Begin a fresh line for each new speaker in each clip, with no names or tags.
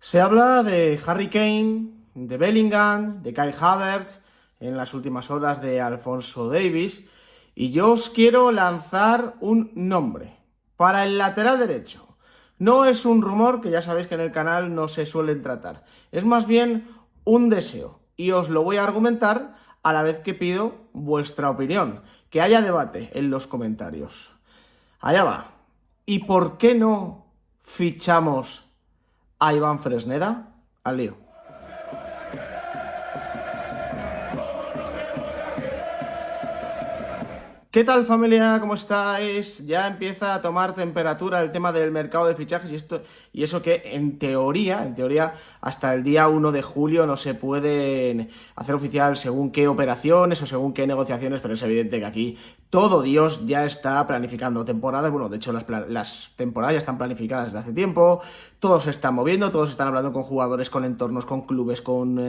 Se habla de Harry Kane, de Bellingham, de Kai Havertz, en las últimas horas de Alphonso Davies, y yo os quiero lanzar un nombre para el lateral derecho. No es un rumor, que ya sabéis que en el canal no se suelen tratar, es más bien un deseo, y os lo voy a argumentar a la vez que pido vuestra opinión, que haya debate en los comentarios. Allá va. ¿Y por qué no fichamos a Iván Fresneda? Al lío. ¿Qué tal, familia? ¿Cómo estáis? Ya empieza a tomar temperatura el tema del mercado de fichajes y eso que en teoría, hasta el día 1 de julio no se pueden hacer oficial según qué operaciones o según qué negociaciones, pero es evidente que aquí todo Dios ya está planificando temporadas. Bueno, de hecho las temporadas ya están planificadas desde hace tiempo, todos se están moviendo, todos están hablando con jugadores, con entornos, con clubes, con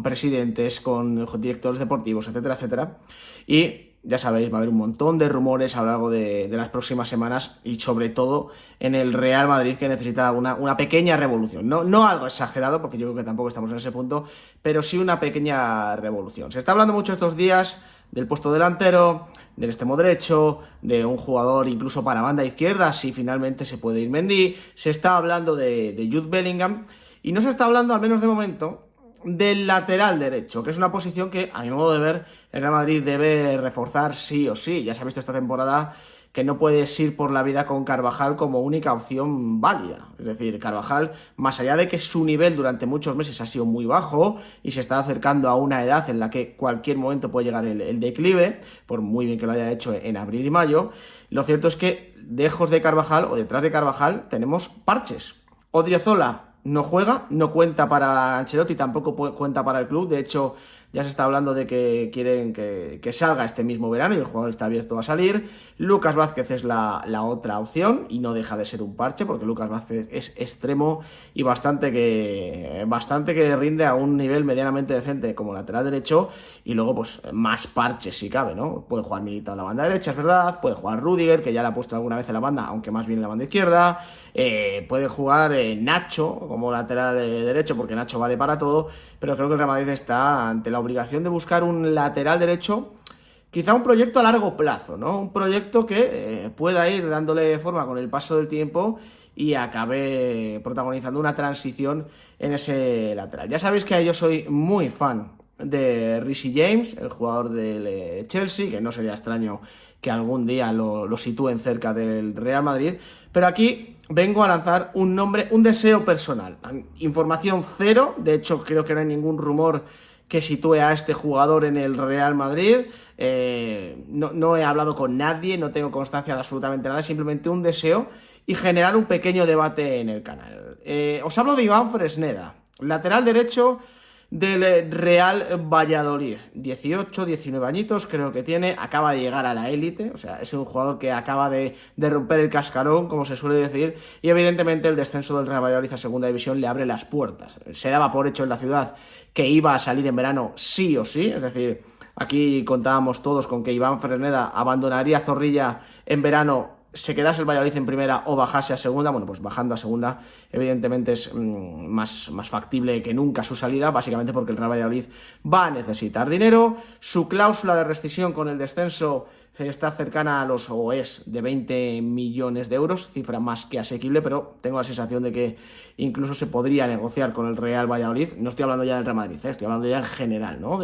presidentes, con directores deportivos, etcétera, etcétera. Y ya sabéis, va a haber un montón de rumores a lo largo de las próximas semanas y sobre todo en el Real Madrid, que necesita una pequeña revolución. No algo exagerado, porque yo creo que tampoco estamos en ese punto, pero sí una pequeña revolución. Se está hablando mucho estos días del puesto delantero, del extremo derecho, de un jugador incluso para banda izquierda, si finalmente se puede ir Mendy. Se está hablando de Jude Bellingham y no se está hablando, al menos de momento, del lateral derecho, que es una posición que, a mi modo de ver, el Real Madrid debe reforzar sí o sí. Ya se ha visto esta temporada que no puedes ir por la vida con Carvajal como única opción válida. Es decir, Carvajal, más allá de que su nivel durante muchos meses ha sido muy bajo y se está acercando a una edad en la que cualquier momento puede llegar el declive, por muy bien que lo haya hecho en abril y mayo, lo cierto es que lejos de Carvajal o detrás de Carvajal tenemos parches. Odriozola no juega, no cuenta para Ancelotti, tampoco cuenta para el club. De hecho, ya se está hablando de que quieren que salga este mismo verano y el jugador está abierto a salir. Lucas Vázquez es la otra opción y no deja de ser un parche, porque Lucas Vázquez es extremo y bastante que rinde a un nivel medianamente decente como lateral derecho, y luego pues más parches si cabe, ¿no? Puede jugar Militao en la banda derecha, es verdad, puede jugar Rüdiger, que ya le ha puesto alguna vez en la banda, aunque más bien en la banda izquierda, puede jugar Nacho como lateral derecho, porque Nacho vale para todo, pero creo que el Real Madrid está ante la obligación de buscar un lateral derecho, quizá un proyecto a largo plazo, ¿no? Un proyecto que pueda ir dándole forma con el paso del tiempo y acabe protagonizando una transición en ese lateral. Ya sabéis que yo soy muy fan de Reece James, el jugador del Chelsea, que no sería extraño que algún día lo sitúen cerca del Real Madrid, pero aquí vengo a lanzar un nombre, un deseo personal. Información cero, de hecho creo que no hay ningún rumor que sitúe a este jugador en el Real Madrid. No he hablado con nadie, no tengo constancia de absolutamente nada, simplemente un deseo y generar un pequeño debate en el canal. Os hablo de Iván Fresneda, lateral derecho del Real Valladolid, 18, 19 añitos creo que tiene, acaba de llegar a la élite, o sea, es un jugador que acaba de romper el cascarón, como se suele decir, y evidentemente el descenso del Real Valladolid a segunda división le abre las puertas. Se daba por hecho en la ciudad que iba a salir en verano sí o sí, es decir, aquí contábamos todos con que Iván Fresneda abandonaría Zorrilla en verano, se quedase el Valladolid en primera o bajase a segunda. Bueno, pues bajando a segunda evidentemente es más factible que nunca su salida, básicamente porque el Real Valladolid va a necesitar dinero. Su cláusula de rescisión con el descenso está cercana a o es de 20 millones de euros, cifra más que asequible, pero tengo la sensación de que incluso se podría negociar con el Real Valladolid. No estoy hablando ya del Real Madrid, estoy hablando ya en general, ¿no?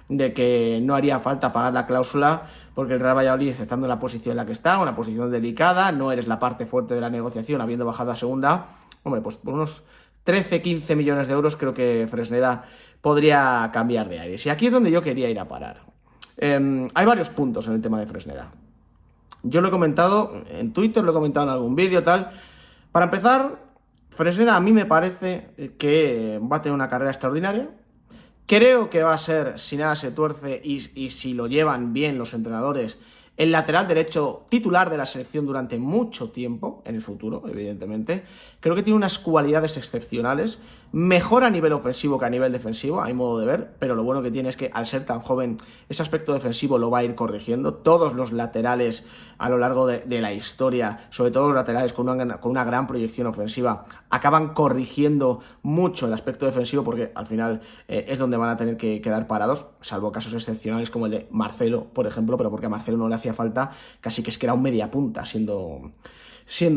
De que no haría falta pagar la cláusula, porque el Real Valladolid, estando en la posición en la que está, una posición delicada, no eres la parte fuerte de la negociación, habiendo bajado a segunda, hombre, pues por unos 13-15 millones de euros creo que Fresneda podría cambiar de aires. Y aquí es donde yo quería ir a parar. Hay varios puntos en el tema de Fresneda. Yo lo he comentado en Twitter, lo he comentado en algún vídeo, tal. Para empezar, Fresneda a mí me parece que va a tener una carrera extraordinaria. Creo que va a ser, si nada se tuerce y si lo llevan bien los entrenadores, el lateral derecho titular de la selección durante mucho tiempo, en el futuro, evidentemente. Creo que tiene unas cualidades excepcionales, mejor a nivel ofensivo que a nivel defensivo, a mi modo de ver, pero lo bueno que tiene es que al ser tan joven, ese aspecto defensivo lo va a ir corrigiendo. Todos los laterales a lo largo de la historia, sobre todo los laterales con una gran proyección ofensiva, acaban corrigiendo mucho el aspecto defensivo porque al final es donde van a tener que quedar parados, salvo casos excepcionales como el de Marcelo, por ejemplo, pero porque a Marcelo no le hacía falta, casi que es que era un media punta siendo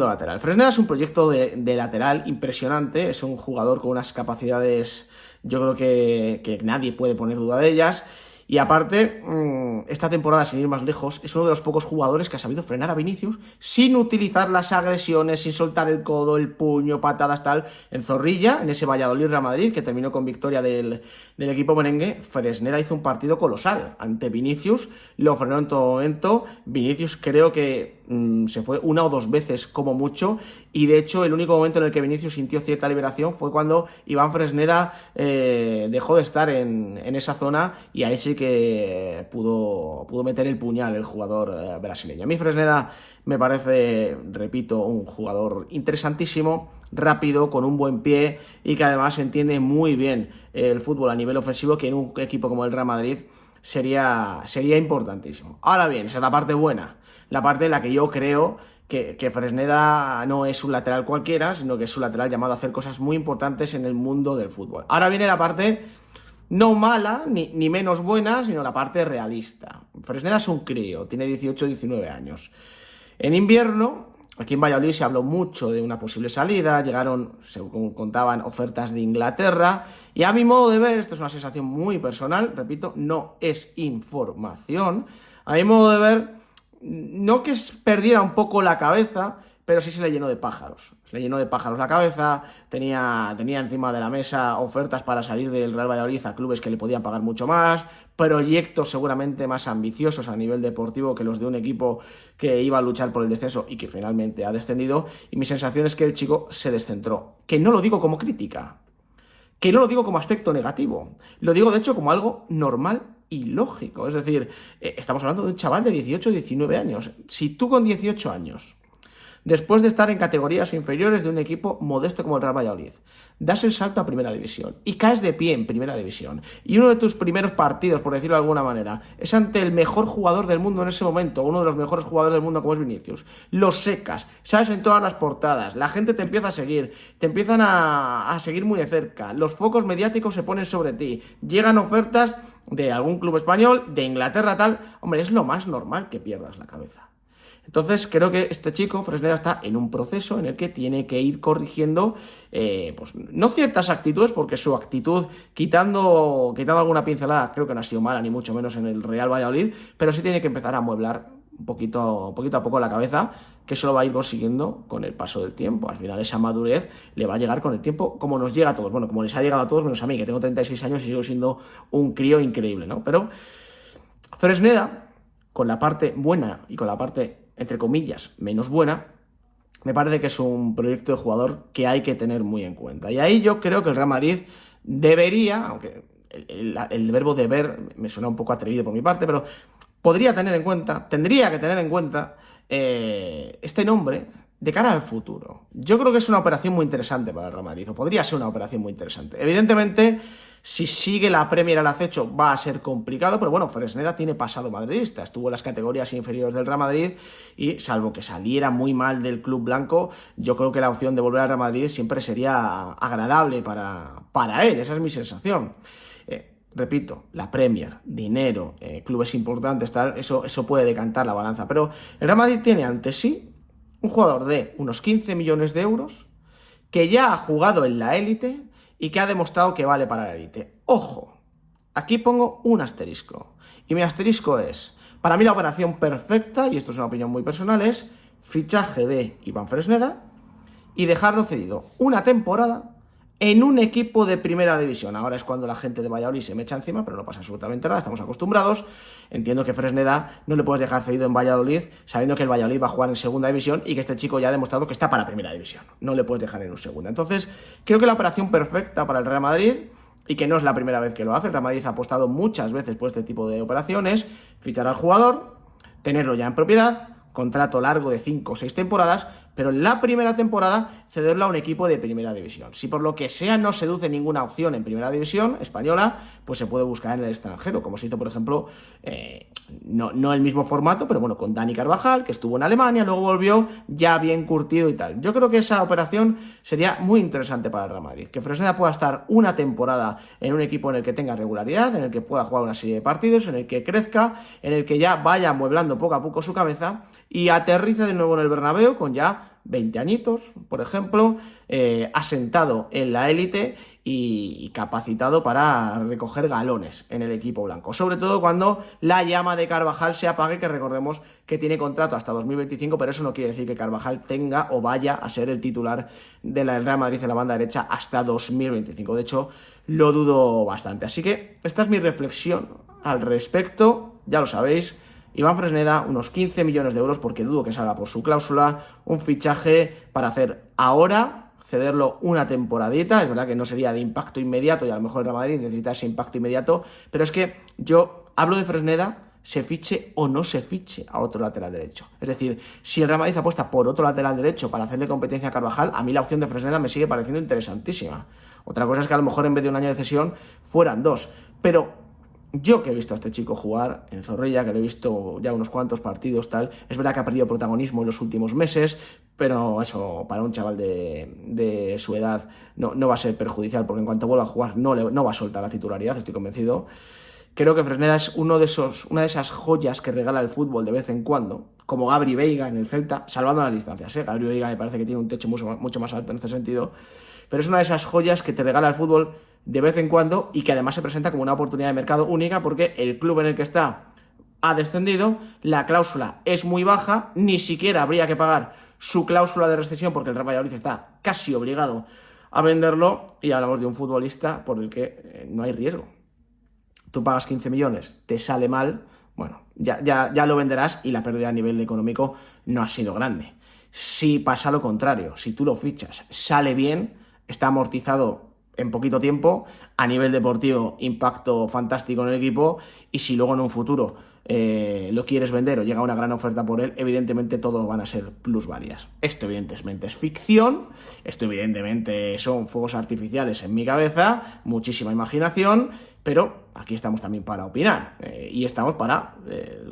lateral. Fresneda es un proyecto de lateral impresionante, es un jugador con unas capacidades, yo creo que nadie puede poner duda de ellas. Y aparte, esta temporada, sin ir más lejos, es uno de los pocos jugadores que ha sabido frenar a Vinicius sin utilizar las agresiones, sin soltar el codo, el puño, patadas, tal. En Zorrilla, en ese Valladolid-Real Madrid, que terminó con victoria del equipo merengue, Fresneda hizo un partido colosal ante Vinicius, lo frenó en todo momento. Vinicius creo que se fue una o dos veces como mucho, y de hecho el único momento en el que Vinicius sintió cierta liberación fue cuando Iván Fresneda dejó de estar en esa zona, y ahí sí que pudo meter el puñal el jugador brasileño. A mí Fresneda me parece, repito, un jugador interesantísimo, rápido, con un buen pie, y que además entiende muy bien el fútbol a nivel ofensivo, que en un equipo como el Real Madrid sería importantísimo. Ahora bien, esa es la parte buena, la parte en la que yo creo que Fresneda no es un lateral cualquiera, sino que es un lateral llamado a hacer cosas muy importantes en el mundo del fútbol. Ahora viene la parte no mala, ni menos buena, sino la parte realista. Fresneda es un crío, tiene 18 o 19 años. En invierno, aquí en Valladolid se habló mucho de una posible salida, llegaron, según contaban, ofertas de Inglaterra, y a mi modo de ver, esto es una sensación muy personal, repito, no es información, a mi modo de ver, no que perdiera un poco la cabeza, pero sí se le llenó de pájaros. Se le llenó de pájaros la cabeza, tenía encima de la mesa ofertas para salir del Real Valladolid a clubes que le podían pagar mucho más, proyectos seguramente más ambiciosos a nivel deportivo que los de un equipo que iba a luchar por el descenso y que finalmente ha descendido, y mi sensación es que el chico se descentró. Que no lo digo como crítica, que no lo digo como aspecto negativo, lo digo de hecho como algo normal y lógico. Es decir, estamos hablando de un chaval de 18 o 19 años. Si tú con 18 años, después de estar en categorías inferiores de un equipo modesto como el Real Valladolid, das el salto a Primera División y caes de pie en Primera División, y uno de tus primeros partidos, por decirlo de alguna manera, es ante el mejor jugador del mundo en ese momento, uno de los mejores jugadores del mundo como es Vinicius, lo secas, sales en todas las portadas, la gente te empieza a seguir, te empiezan a seguir muy de cerca, los focos mediáticos se ponen sobre ti, llegan ofertas de algún club español, de Inglaterra, tal. Hombre, es lo más normal que pierdas la cabeza. Entonces creo que este chico, Fresneda, está en un proceso en el que tiene que ir corrigiendo, pues no ciertas actitudes, porque su actitud, quitando alguna pincelada, creo que no ha sido mala, ni mucho menos en el Real Valladolid, pero sí tiene que empezar a amueblar poquito a poco la cabeza, que eso lo va a ir consiguiendo con el paso del tiempo. Al final esa madurez le va a llegar con el tiempo, como nos llega a todos, bueno, como les ha llegado a todos menos a mí, que tengo 36 años y sigo siendo un crío increíble, ¿no? Pero Fresneda, con la parte buena y con la parte, entre comillas, menos buena, me parece que es un proyecto de jugador que hay que tener muy en cuenta. Y ahí yo creo que el Real Madrid debería, aunque el verbo deber me suena un poco atrevido por mi parte, pero tendría que tener en cuenta este nombre de cara al futuro. Yo creo que es una operación muy interesante para el Real Madrid, o podría ser una operación muy interesante. Evidentemente, si sigue la Premier al acecho va a ser complicado, pero bueno, Fresneda tiene pasado madridista, estuvo en las categorías inferiores del Real Madrid y salvo que saliera muy mal del club blanco, yo creo que la opción de volver al Real Madrid siempre sería agradable para él, esa es mi sensación. Repito, la Premier, dinero, clubes importantes, tal, eso puede decantar la balanza, pero el Real Madrid tiene ante sí un jugador de unos 15 millones de euros que ya ha jugado en la élite y que ha demostrado que vale para la élite. Ojo, aquí pongo un asterisco, y mi asterisco es, para mí la operación perfecta, y esto es una opinión muy personal, es fichaje de Iván Fresneda y dejarlo cedido una temporada en un equipo de primera división. Ahora es cuando la gente de Valladolid se me echa encima, pero no pasa absolutamente nada, estamos acostumbrados. Entiendo que Fresneda no le puedes dejar cedido en Valladolid, sabiendo que el Valladolid va a jugar en segunda división y que este chico ya ha demostrado que está para primera división. No le puedes dejar en un segunda. Entonces, creo que la operación perfecta para el Real Madrid, y que no es la primera vez que lo hace, el Real Madrid ha apostado muchas veces por este tipo de operaciones, fichar al jugador, tenerlo ya en propiedad, contrato largo de 5 o 6 temporadas, pero en la primera temporada cederlo a un equipo de primera división. Si por lo que sea no seduce ninguna opción en primera división española, pues se puede buscar en el extranjero, como se hizo, por ejemplo, no el mismo formato, pero bueno, con Dani Carvajal, que estuvo en Alemania, luego volvió ya bien curtido y tal. Yo creo que esa operación sería muy interesante para el Real Madrid, que Fresneda pueda estar una temporada en un equipo en el que tenga regularidad, en el que pueda jugar una serie de partidos, en el que crezca, en el que ya vaya amueblando poco a poco su cabeza y aterrice de nuevo en el Bernabéu con ya 20 añitos, por ejemplo, asentado en la élite y capacitado para recoger galones en el equipo blanco. Sobre todo cuando la llama de Carvajal se apague, que recordemos que tiene contrato hasta 2025, pero eso no quiere decir que Carvajal tenga o vaya a ser el titular del Real Madrid en la banda derecha hasta 2025. De hecho, lo dudo bastante. Así que esta es mi reflexión al respecto, ya lo sabéis. Iván Fresneda, unos 15 millones de euros, porque dudo que salga por su cláusula, un fichaje para hacer ahora, cederlo una temporadita. Es verdad que no sería de impacto inmediato y a lo mejor el Real Madrid necesita ese impacto inmediato, pero es que yo hablo de Fresneda, se fiche o no se fiche a otro lateral derecho. Es decir, si el Real Madrid apuesta por otro lateral derecho para hacerle competencia a Carvajal, a mí la opción de Fresneda me sigue pareciendo interesantísima. Otra cosa es que a lo mejor en vez de un año de cesión fueran 2, pero yo que he visto a este chico jugar en Zorrilla, que lo he visto ya unos cuantos partidos, tal, es verdad que ha perdido protagonismo en los últimos meses, pero eso para un chaval de su edad no va a ser perjudicial, porque en cuanto vuelva a jugar no va a soltar la titularidad, estoy convencido. Creo que Fresneda es una de esas joyas que regala el fútbol de vez en cuando, como Gabri Veiga en el Celta, salvando las distancias, ¿eh? Gabri Veiga me parece que tiene un techo mucho más alto en este sentido, pero es una de esas joyas que te regala el fútbol de vez en cuando y que además se presenta como una oportunidad de mercado única porque el club en el que está ha descendido, la cláusula es muy baja, ni siquiera habría que pagar su cláusula de rescisión porque el Real Valladolid está casi obligado a venderlo y hablamos de un futbolista por el que no hay riesgo. Tú pagas 15 millones, te sale mal, bueno, ya lo venderás y la pérdida a nivel económico no ha sido grande. Si pasa lo contrario, si tú lo fichas, sale bien, está amortizado en poquito tiempo, a nivel deportivo impacto fantástico en el equipo, y si luego en un futuro lo quieres vender o llega una gran oferta por él, evidentemente todo van a ser plusvalías. Esto evidentemente es ficción, esto evidentemente son fuegos artificiales en mi cabeza, muchísima imaginación, pero aquí estamos también para opinar y estamos para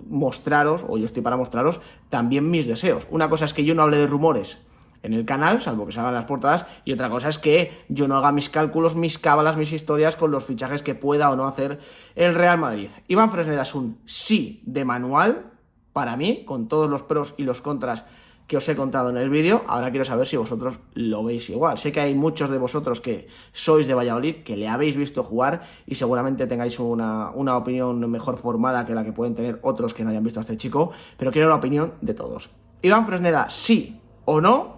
mostraros, o yo estoy para mostraros también mis deseos. Una cosa es que yo no hable de rumores en el canal, salvo que se hagan las portadas, y otra cosa es que yo no haga mis cálculos, mis cábalas, mis historias con los fichajes que pueda o no hacer el Real Madrid. Iván Fresneda es un sí de manual, para mí, con todos los pros y los contras que os he contado en el vídeo. Ahora quiero saber si vosotros lo veis igual. Sé que hay muchos de vosotros que sois de Valladolid, que le habéis visto jugar y seguramente tengáis una opinión mejor formada que la que pueden tener otros que no hayan visto a este chico, pero quiero la opinión de todos. Iván Fresneda, sí o no.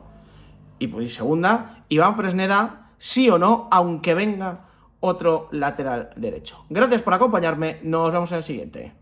Y pues segunda, Iván Fresneda, sí o no, aunque venga otro lateral derecho. Gracias por acompañarme, nos vemos en el siguiente.